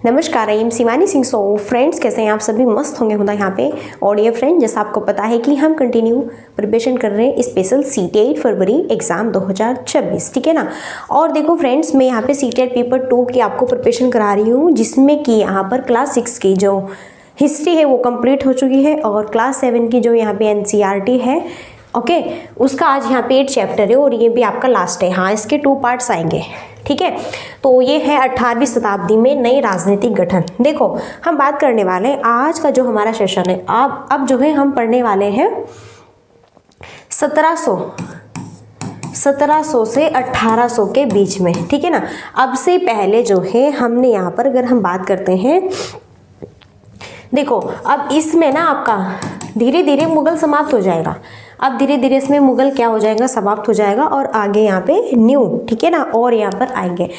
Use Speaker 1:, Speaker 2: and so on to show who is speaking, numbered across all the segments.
Speaker 1: नमस्कार, I am Shivani Singh. So friends, कैसे हैं आप सभी? मस्त होंगे खुदा यहाँ पे। और ये फ्रेंड, जैसा आपको पता है कि हम कंटिन्यू प्रिपरेशन कर रहे हैं स्पेशल CTET फरवरी एग्जाम 2026, ठीक है ना। और देखो फ्रेंड्स, मैं यहाँ पे CTET पेपर 2 की आपको प्रिपरेशन करा रही हूँ, जिसमें कि यहाँ पर क्लास 6 की जो हिस्ट्री है वो कंप्लीट हो चुकी है और क्लास 7 की जो यहाँ पे NCERT है, ओके, उसका आज यहाँ पे 8 चैप्टर है और ये भी आपका लास्ट है। हाँ, इसके 2 पार्ट्स आएंगे, ठीक है। तो ये है 18वीं शताब्दी में नई राजनीतिक गठन। देखो, हम बात करने वाले हैं आज का जो हमारा सेशन है, अब जो है हम पढ़ने वाले हैं 1700 से 1800 के बीच में, ठीक है ना। अब से पहले जो है हमने यहाँ पर अगर हम बात करते हैं, देखो अब इसमें ना आपका धीरे धीरे मुगल समाप्त हो जाएगा। अब धीरे धीरे इसमें मुगल क्या हो जाएगा, समाप्त हो जाएगा और आगे यहाँ पे न्यू, ठीक है ना, और यहाँ पर आएंगे।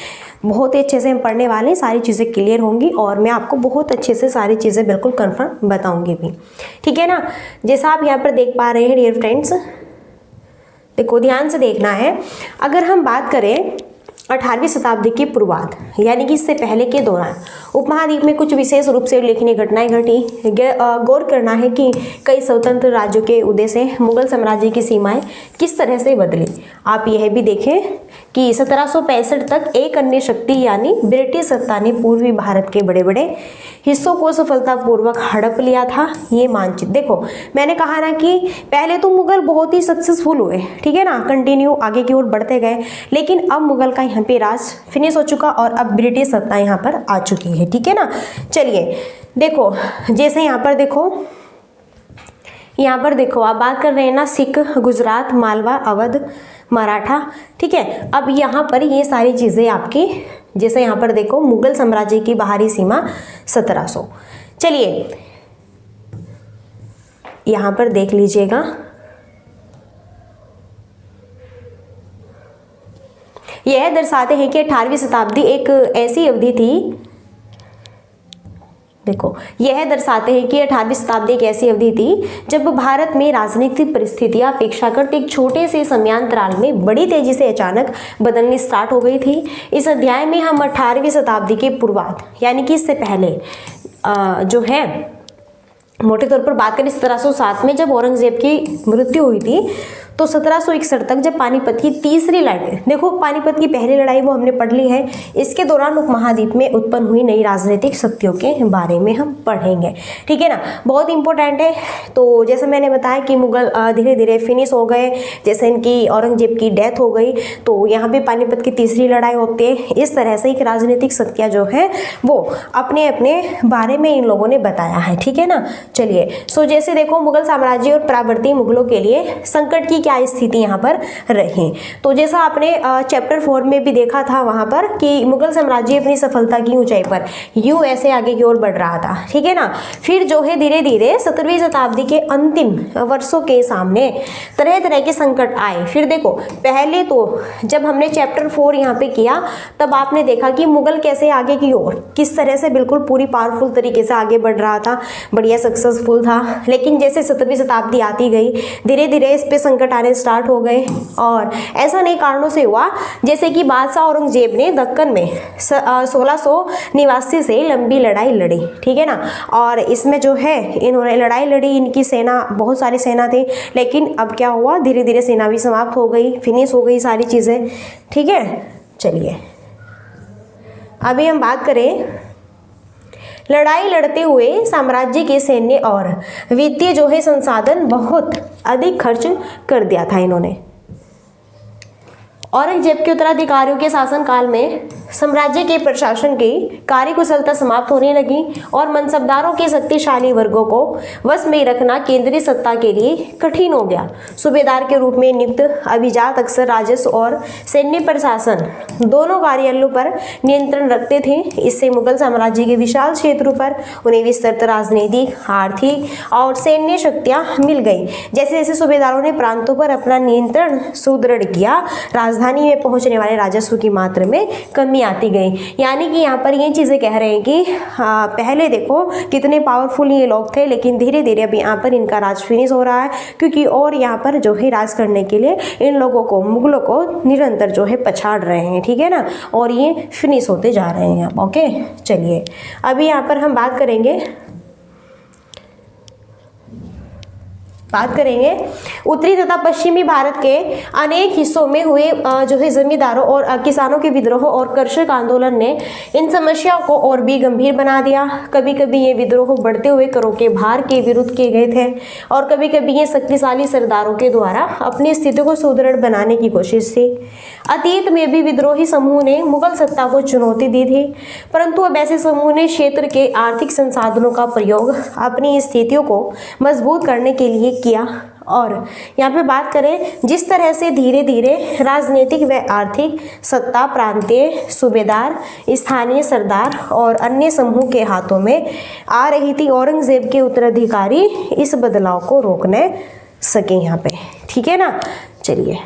Speaker 1: बहुत ही अच्छे से हम पढ़ने वाले हैं, सारी चीज़ें क्लियर होंगी और मैं आपको बहुत अच्छे से सारी चीज़ें बिल्कुल कंफर्म बताऊंगी भी, ठीक है ना। जैसा आप यहाँ पर देख पा रहे हैं डियर फ्रेंड्स, देखो ध्यान से देखना है। अगर हम बात करें 18वीं शताब्दी की पूर्वार्ध, यानी कि इससे पहले के दौरान उपमहाद्वीप में कुछ विशेष रूप से उल्लेखनीय घटनाएं घटी। गौर करना है कि कई स्वतंत्र राज्यों के उदय से मुगल साम्राज्य की सीमाएं किस तरह से बदली। आप यह भी देखें कि 1765 तक एक अन्य शक्ति यानी ब्रिटिश सत्ता ने पूर्वी भारत के बड़े बड़े हिस्सों को सफलतापूर्वक हड़प लिया था। ये मानचित्र देखो, मैंने कहा ना कि पहले तो मुगल बहुत ही सक्सेसफुल हुए, ठीक है ना, कंटिन्यू आगे की ओर बढ़ते गए, लेकिन अब मुगल का यहाँ पे राज फिनिश हो चुका और अब ब्रिटिश सत्ता यहाँ पर आ चुकी है, ठीक है ना। चलिए देखो, जैसे यहाँ पर देखो आप बात कर रहे हैं ना, सिख, गुजरात, मालवा, अवध, मराठा, ठीक है। अब यहाँ पर ये सारी चीज़ें आपकी, जैसे यहाँ पर देखो मुगल साम्राज्य की बाहरी सीमा 1700। चलिए यहाँ पर देख लीजिएगा, यह दर्शाते हैं कि 18वीं शताब्दी एक ऐसी अवधि थी, देखो यह दर्शाते हैं कि 18वीं शताब्दी एक ऐसी अवधि थी जब भारत में राजनीतिक परिस्थितियां अपेक्षाकृत एक छोटे से समयांतराल में बड़ी तेजी से अचानक बदलनी स्टार्ट हो गई थी। इस अध्याय में हम 18वीं शताब्दी के पूर्वार्ध, यानी कि इससे पहले जो है मोटे तौर पर बात करें 1707 में जब औरंगजेब की मृत्यु हुई थी, तो 1761 तक जब पानीपत की तीसरी लड़ाई, देखो पानीपत की पहली लड़ाई वो हमने पढ़ ली है, इसके दौरान उपमहाद्वीप में उत्पन्न हुई नई राजनीतिक शक्तियों के बारे में हम पढ़ेंगे, ठीक है ना, बहुत इंपॉर्टेंट है। तो जैसे मैंने बताया कि मुगल धीरे धीरे फिनिश हो गए, जैसे इनकी औरंगजेब की डेथ हो गई, तो यहाँ पे पानीपत की तीसरी लड़ाई होती है। इस तरह से एक राजनीतिक शक्तियाँ जो है वो अपने अपने बारे में इन लोगों ने बताया है, ठीक है ना। चलिए, सो जैसे देखो मुगल साम्राज्य और परावर्ती मुगलों के लिए संकट की क्या स्थिति यहाँ पर रही। तो जैसा आपने चैप्टर 4 में भी देखा था वहाँ पर कि मुगल साम्राज्य अपनी सफलता की ऊंचाई पर यूं ऐसे आगे की ओर बढ़ रहा था, ठीक है ना। फिर जो है धीरे धीरे 17वीं शताब्दी के अंतिम वर्षों के सामने तरह तरह के संकट आए। फिर देखो, पहले तो जब हमने चैप्टर 4 यहाँ पे किया तब आपने देखा कि मुगल कैसे आगे की ओर किस तरह से बिल्कुल पूरी पावरफुल तरीके से आगे बढ़ रहा था, बढ़िया सक्सेसफुल था। लेकिन जैसे 17वीं शताब्दी आती गई, धीरे धीरे इस पे संकट आने स्टार्ट हो गए और ऐसा नए कारणों से हुआ, जैसे कि बादशाह औरंगजेब ने दक्कन में 1689 से लंबी लड़ाई लड़ी, ठीक है ना। और इसमें जो है इन्होंने लड़ाई लड़ी, इनकी सेना, बहुत सारी सेना थी, लेकिन अब क्या हुआ, धीरे धीरे सेना भी समाप्त हो गई, फिनिश हो गई सारी चीज़ें, ठीक है। चलिए अभी हम बात करें, लड़ाई लड़ते हुए साम्राज्य के सैन्य और वित्तीय जो है संसाधन बहुत अधिक खर्च कर दिया था इन्होंने। औरंगजेब के उत्तराधिकारियों के शासनकाल में साम्राज्य के प्रशासन की कार्यकुशलता समाप्त होने लगी और मनसबदारों के शक्तिशाली वर्गों को वश में रखना केंद्रीय सत्ता के लिए कठिन हो गया। सूबेदार के रूप में नियुक्त अभिजात अक्सर राजस्व और सैन्य प्रशासन दोनों कार्यालयों पर नियंत्रण रखते थे। इससे मुगल साम्राज्य के विशाल क्षेत्रों पर उन्हें विस्तृत राजनीतिक, आर्थिक और सैन्य शक्तियाँ मिल गई। जैसे जैसे सूबेदारों ने प्रांतों पर अपना नियंत्रण सुदृढ़ किया, राजधानी राजधानी में पहुंचने वाले राजस्व की मात्रा में कमी आती गई। यानी कि यहाँ पर ये चीज़ें कह रहे हैं कि पहले देखो कितने पावरफुल ये लोग थे, लेकिन धीरे धीरे अब यहाँ पर इनका राज फिनिश हो रहा है, क्योंकि और यहाँ पर जो है राज करने के लिए इन लोगों को, मुगलों को निरंतर जो है पछाड़ रहे हैं, ठीक है ना, और ये फिनिश होते जा रहे हैं। ओके, चलिए अभी यहाँ पर हम बात करेंगे उत्तरी तथा पश्चिमी भारत के अनेक हिस्सों में हुए जो है जमींदारों और किसानों के विद्रोह और कर्षक आंदोलन ने इन समस्याओं को और भी गंभीर बना दिया। कभी कभी ये विद्रोह बढ़ते हुए करों के भार के विरुद्ध किए गए थे और कभी कभी ये शक्तिशाली सरदारों के द्वारा अपनी स्थिति को सुदृढ़ बनाने की कोशिश थी। अतीत में भी विद्रोही समूह ने मुगल सत्ता को चुनौती दी थी, परंतु अब ऐसे समूह ने क्षेत्र के आर्थिक संसाधनों का प्रयोग अपनी स्थितियों को मजबूत करने के लिए किया। और यहाँ पे बात करें जिस तरह से धीरे धीरे राजनीतिक व आर्थिक सत्ता प्रांतीय सूबेदार, स्थानीय सरदार और अन्य समूह के हाथों में आ रही थी, औरंगजेब के उत्तराधिकारी इस बदलाव को रोकने सके यहाँ पे, ठीक है ना। चलिए,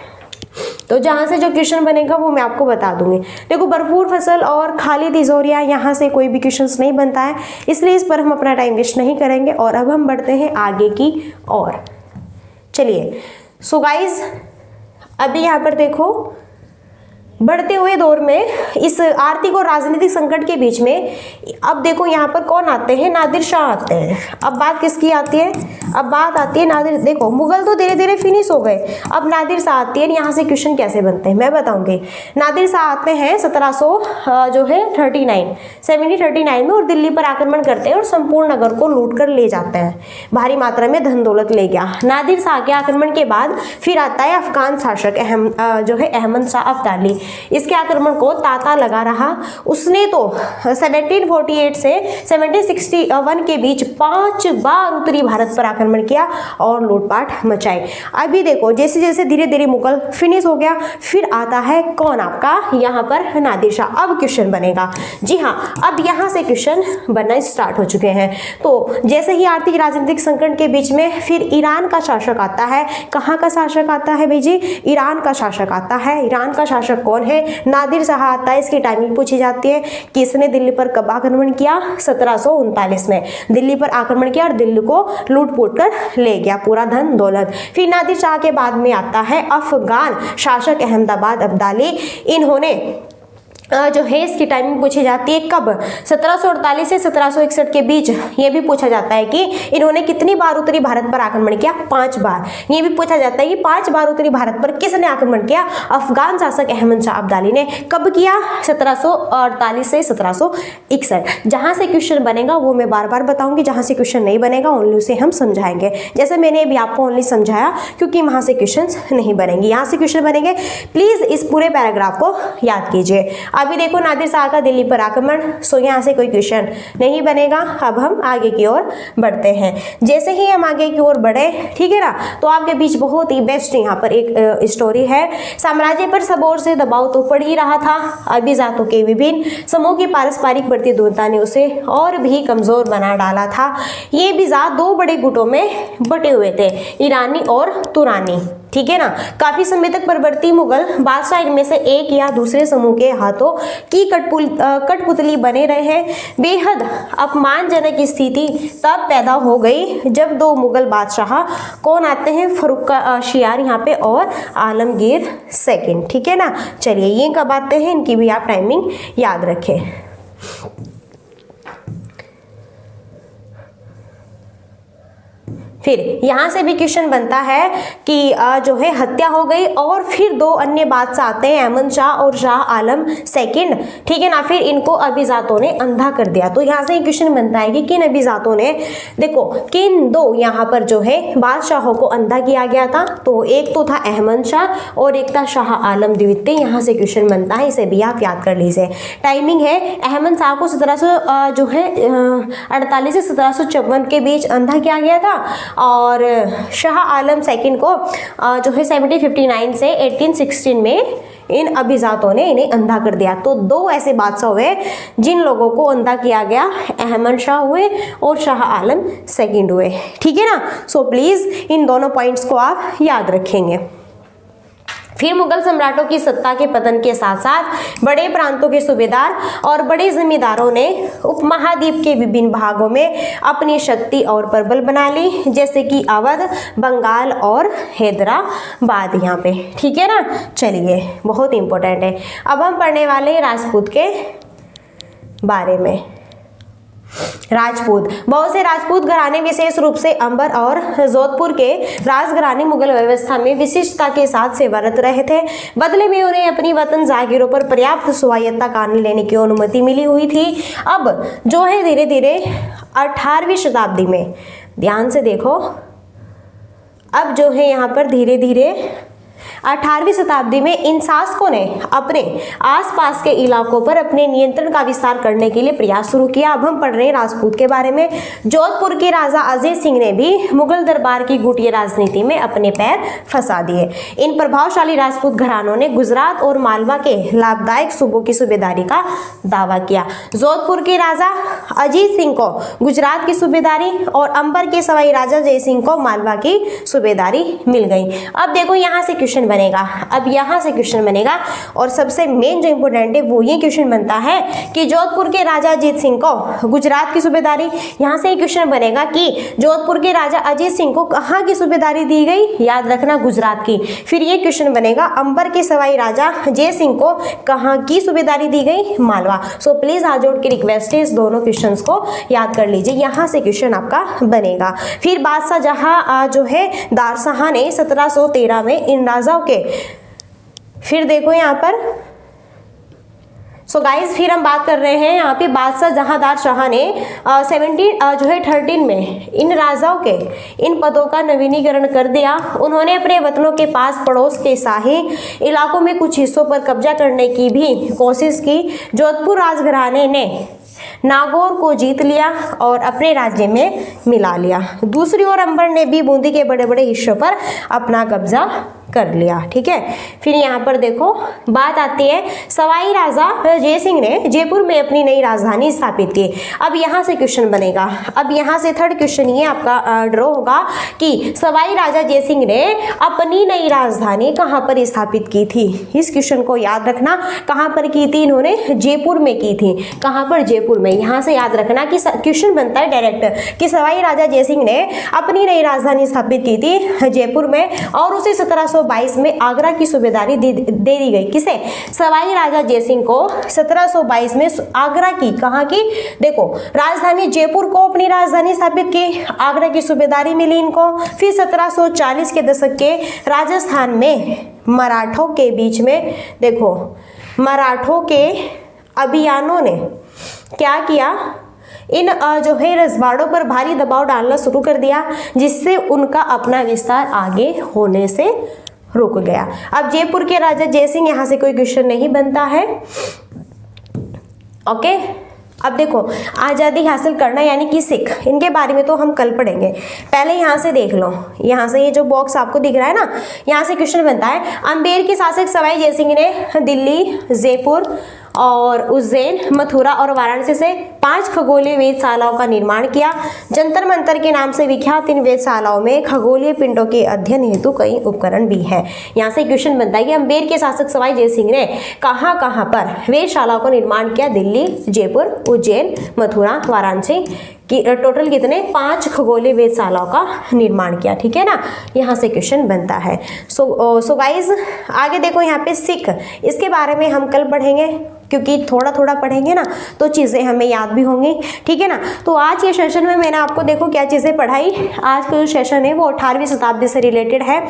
Speaker 1: तो जहाँ से जो क्वेश्चन बनेगा वो मैं आपको बता दूंगी। देखो, भरपूर फसल और खाली तिजोरियाँ, यहाँ से कोई भी क्वेश्चन नहीं बनता है, इसलिए इस पर हम अपना टाइम वेस्ट नहीं करेंगे। और अब हम बढ़ते हैं आगे की ओर। चलिए, सो गाइज अभी यहाँ पर देखो, बढ़ते हुए दौर में इस आर्थिक और राजनीतिक संकट के बीच में अब देखो यहाँ पर कौन आते हैं, नादिर शाह आते हैं। अब बात किसकी आती है, अब बात आती है नादिर। देखो, मुगल तो धीरे धीरे फिनिश हो गए, अब नादिर शाह आती है। यहाँ से क्वेश्चन कैसे बनते हैं मैं बताऊंगी। नादिर शाह आते हैं 1739 में और दिल्ली पर आक्रमण करते हैं और संपूर्ण नगर को लूट कर ले जाते हैं, भारी मात्रा में धन दौलत ले गया। नादिर शाह के आक्रमण के बाद फिर आता है अफगान शासक अहमद शाह अब्दाली। इसके आक्रमण को तांता लगा रहा। उसने तो 1748 से 1761 के बीच 5 बार उत्तरी भारत पर आक्रमण किया और लूटपाट मचाई। अभी देखो, जैसे जैसे धीरे धीरे मुगल फिनिश हो गया, फिर आता है कौन आपका यहाँ पर, नादिर शाह। अब क्वेश्चन बनेगा, जी हाँ, अब यहाँ से क्वेश्चन बनना स्टार्ट हो चुके हैं। तो जैसे ही आर्थिक राजनीतिक संकट के बीच में फिर ईरान का शासक आता है। कहाँ का शासक आता है भाई जी, ईरान का शासक आता है। ईरान का शासक कौन है, नादिर शाह आता है। इसकी टाइमिंग पूछी जाती है, किसने दिल्ली पर कब आक्रमण किया, 1739 में दिल्ली पर आक्रमण किया और दिल्ली को लूट-पुट कर ले गया पूरा धन दौलत। फिर नादिर शाह के बाद में आता है अफगान शासक अहमदाबाद अब्दाली। इन्होंने जो है इसकी टाइमिंग पूछी जाती है कब, 1748 से 1761 के बीच। ये भी पूछा जाता है कि इन्होंने कितनी बार उत्तरी भारत पर आक्रमण किया, 5 बार। ये भी पूछा जाता है कि 5 बार उत्तरी भारत पर किसने आक्रमण किया, अफगान शासक अहमद शाह अब्दाली ने। कब किया, 1748 से 1761। जहां से क्वेश्चन बनेगा वो मैं बार बार बताऊंगी, जहां से क्वेश्चन नहीं बनेगा ओनली उसे हम समझाएंगे। जैसे मैंने अभी आपको ओनली समझाया, क्योंकि वहां से क्वेश्चन नहीं बनेंगे, यहाँ से क्वेश्चन बनेंगे। प्लीज इस पूरे पैराग्राफ को याद कीजिए। अभी देखो, नादिर शाह का दिल्ली पर आक्रमण, सो यहाँ से कोई क्वेश्चन नहीं बनेगा। अब हम आगे की ओर बढ़ते हैं। जैसे ही हम आगे की ओर बढ़े, ठीक है ना, तो आपके बीच बहुत ही बेस्ट यहाँ पर एक स्टोरी है। साम्राज्य पर सब ओर से दबाव तो पड़ ही रहा था। अभिजातों के विभिन्न समूह की पारस्परिक प्रतिद्वंद्विता ने उसे और भी कमजोर बना डाला था। ये अभिजात 2 बड़े गुटों में बटे हुए थे, ईरानी और तुरानी, ठीक है ना। काफी समय तक परवर्ती मुगल बादशाह इनमें से एक या दूसरे समूह के हाथों की कठपुतली बने रहे हैं। बेहद अपमानजनक स्थिति तब पैदा हो गई जब 2 मुगल बादशाह कौन आते हैं, फरुख शियार यहाँ पे और आलमगीर सेकंड, ठीक है ना। चलिए, ये कब आते हैं, इनकी भी आप टाइमिंग याद रखें। फिर यहाँ से भी क्वेश्चन बनता है कि जो है हत्या हो गई और फिर 2 अन्य बादशाह आते हैं, अहमद शाह और शाह आलम सेकंड, ठीक है ना। फिर इनको अभिजातों ने अंधा कर दिया। तो यहाँ से क्वेश्चन बनता है कि किन अभिजातों ने, देखो किन 2 यहाँ पर जो है बादशाहों को अंधा किया गया था। तो एक तो था अहमद शाह और एक था शाह आलम द्वितीय। यहाँ से क्वेश्चन बनता है, इसे भी आप याद कर लीजिए। टाइमिंग है, अहमद शाह को 1748 से 1754 के बीच अंधा किया गया था और शाह आलम सेकंड को जो है 1759 से 1816 में इन अभिजातों ने इन्हें अंधा कर दिया। तो 2 ऐसे बादशाह हुए जिन लोगों को अंधा किया गया, अहमद शाह हुए और शाह आलम सेकंड हुए, ठीक है ना। सो प्लीज इन दोनों पॉइंट्स को आप याद रखेंगे। फिर मुगल सम्राटों की सत्ता के पतन के साथ साथ बड़े प्रांतों के सूबेदार और बड़े जमींदारों ने उपमहाद्वीप के विभिन्न भागों में अपनी शक्ति और प्रबल बना ली, जैसे कि अवध, बंगाल और हैदराबाद यहाँ पे। ठीक है ना, चलिए बहुत इंपॉर्टेंट है। अब हम पढ़ने वाले हैं राजपूत के बारे में। राजपूत, बहुत से राजपूत घराने विशेष रूप से अंबर और जोधपुर के राजघराने मुगल व्यवस्था में विशिष्टता के साथ सेवारत रहे थे। बदले में उन्हें अपनी वतन जागीरों पर पर्याप्त स्वायत्ता कानून लेने की अनुमति मिली हुई थी। अब जो है धीरे धीरे 18वीं शताब्दी में, ध्यान से देखो, अब जो है यहाँ पर धीरे धीरे 18वीं शताब्दी में इन शासकों ने अपने आसपास के इलाकों पर अपने नियंत्रण का विस्तार करने के लिए प्रयास शुरू किया। अब हम पढ़ रहे हैं राजपूत के बारे में। जोधपुर के राजा अजय सिंह ने भी मुगल दरबार की गुटिया राजनीति में अपने पैर फंसा दिए। इन प्रभावशाली राजपूत घरानों ने गुजरात और मालवा के लाभदायक सूबों की सूबेदारी का दावा किया। जोधपुर के राजा अजीत सिंह को गुजरात की सूबेदारी और अंबर के सवाई राजा जय सिंह को मालवा की सूबेदारी मिल गई। अब देखो यहाँ से क्वेश्चन बनेगा, अब यहाँ से क्वेश्चन बनेगा और सबसे मेन जो इंपॉर्टेंट है वो ये क्वेश्चन बनता है कि जोधपुर के राजा अजीत सिंह को गुजरात की सूबेदारी, यहाँ से क्वेश्चन बनेगा कि जोधपुर के राजा अजीत सिंह को कहाँ की सूबेदारी दी गई, याद रखना गुजरात की। फिर ये क्वेश्चन बनेगा अंबर के सवाई राजा जय सिंह को कहाँ की सूबेदारी दी गई, मालवा। सो प्लीज हाथ जोड़ के रिक्वेस्ट है इस दोनों क्वेश्चंस को याद कर लीजिए, यहाँ से क्वेश्चन आपका बनेगा। फिर बादशाह जहाँ जो है दारशाह ने 1713 में इन राजाओं के, फिर देखो यहाँ पर सो गाइस, फिर हम बात कर रहे हैं यहाँ पे बादशाह जहांदार शाह ने 13 में इन राजाओं के इन पदों का नवीनीकरण कर दिया। उन्होंने अपने वतनों के पास पड़ोस के शाही इलाकों में कुछ हिस्सों पर कब्जा करने की भी कोशिश की। जोधपुर राजघराने ने नागौर को जीत लिया और अपने राज्य में मिला लिया। दूसरी ओर अंबर ने भी बूंदी के बड़े बड़े हिस्सों पर अपना कब्जा कर लिया। ठीक है, फिर यहाँ पर देखो बात आती है सवाई राजा जय सिंह ने जयपुर में अपनी नई राजधानी स्थापित की। अब यहाँ से क्वेश्चन बनेगा, अब यहाँ से थर्ड क्वेश्चन ये आपका ड्रॉ होगा कि सवाई राजा जय सिंह ने अपनी नई राजधानी कहाँ पर स्थापित की थी। इस क्वेश्चन को याद रखना, कहाँ पर की थी इन्होंने, जयपुर में की थी। कहाँ पर, जयपुर में। यहाँ से याद रखना कि क्वेश्चन बनता है डायरेक्ट कि सवाई राजा जय सिंह ने अपनी नई राजधानी स्थापित की थी जयपुर में और उसे 1722 में आगरा की सूबेदारी दे दी गई। किसे, सवाई राजा जय सिंह को 1722 में आगरा की, कहाँ की, देखो राजधानी जयपुर को अपनी राजधानी स्थापित की, आगरा की सूबेदारी मिली इनको। फिर 1740 के दशक के राजस्थान में मराठों के बीच में, देखो मराठों के अभियानों ने क्या किया, इन जो है रजवाड़ों पर भारी दबाव डालना शुरू कर दिया, जिससे उनका अपना विस्तार आगे होने से रुक गया। अब जयपुर के राजा जय सिंह, यहाँ से कोई क्वेश्चन नहीं बनता है। ओके, अब देखो आज़ादी हासिल करना यानी कि सिख, इनके बारे में तो हम कल पढ़ेंगे। पहले यहाँ से देख लो, यहाँ से ये जो बॉक्स आपको दिख रहा है ना, यहाँ से क्वेश्चन बनता है अम्बेर के शासक सवाई जय सिंह ने दिल्ली, जयपुर और उज्जैन, मथुरा और वाराणसी से 5 खगोलीय वेधशालाओं का निर्माण किया। जंतर मंतर के नाम से विख्यात इन वेधशालाओं में खगोलीय पिंडों के अध्ययन हेतु कई उपकरण भी हैं। यहाँ से क्वेश्चन बनता है कि अम्बेर के शासक सवाई जय सिंह ने कहाँ कहाँ पर वेधशालाओं का निर्माण किया, दिल्ली, जयपुर, उज्जैन, मथुरा, वाराणसी कि टोटल कितने, 5 खगोलीय वेधशालाओं का निर्माण किया। ठीक है ना, यहाँ से क्वेश्चन बनता है। सो गाइज आगे देखो यहाँ पे सिख, इसके बारे में हम कल पढ़ेंगे क्योंकि थोड़ा थोड़ा पढ़ेंगे ना तो चीज़ें हमें याद भी होंगी। ठीक है ना, तो आज के सेशन में मैंने आपको देखो क्या चीज़ें पढ़ाई। आज का जो सेशन है वो 18वीं शताब्दी से रिलेटेड है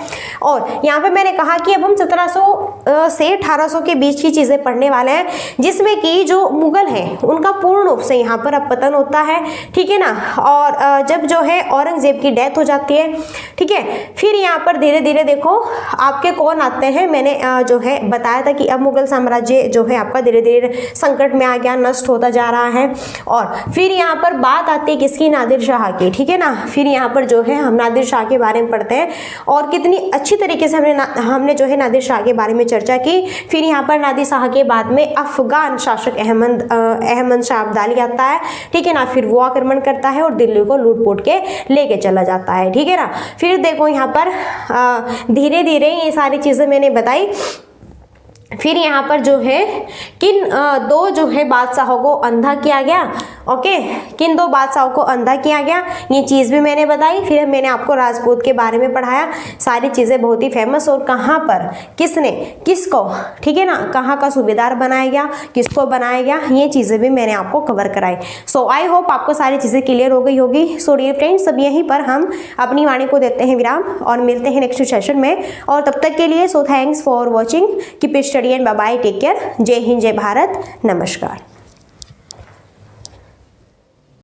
Speaker 1: और यहाँ पे मैंने कहा कि अब हम 1700 से 1800 के बीच की चीज़ें पढ़ने वाले हैं, जिसमें कि जो मुगल हैं उनका पूर्ण रूप से यहाँ पर अब पतन होता है। ठीक है ना, और जब जो है औरंगजेब की डेथ हो जाती है। ठीक है, फिर यहाँ पर धीरे धीरे देखो आपके कौन आते हैं, मैंने जो है बताया था कि अब मुगल साम्राज्य जो है आपका धीरे धीरे संकट में आ गया, नष्ट होता जा रहा है। और फिर यहाँ पर बात आती है किसकी, नादिर शाह की, ठीक है ना। फिर यहाँ पर जो है हम नादिर शाह के बारे में पढ़ते हैं और कितनी अच्छी तरीके से हमने जो है नादिर शाह के बारे में चर्चा की। फिर यहाँ पर नादिर शाह के बाद में अफगान शासक अहमद शाह अब्दाली आता है, ठीक है ना। फिर वो आक्रमण करता है और दिल्ली को लूट-पोट के लेके चला जाता है, ठीक है ना। फिर देखो यहाँ पर धीरे धीरे ये सारी चीज़ें मैंने बताई। फिर यहाँ पर जो है किन दो जो है बादशाहों को अंधा किया गया, ओके, किन दो बादशाहों को अंधा किया गया, ये चीज़ भी मैंने बताई। फिर मैंने आपको राजपूत के बारे में पढ़ाया, सारी चीज़ें बहुत ही फेमस, और कहाँ पर किसने किसको, ठीक है ना, कहाँ का सूबेदार बनाया गया, किसको बनाया गया, ये चीज़ें भी मैंने आपको कवर कराई। सो आई होप आपको सारी चीज़ें क्लियर हो गई होगी। सो डियर फ्रेंड्स, सब यहीं पर हम अपनी वाणी को देते हैं विराम और मिलते हैं नेक्स्ट सेशन में, और तब तक के लिए so thanks for watching, keep study and bye bye, take care, जय हिंद, जय भारत, नमस्कार।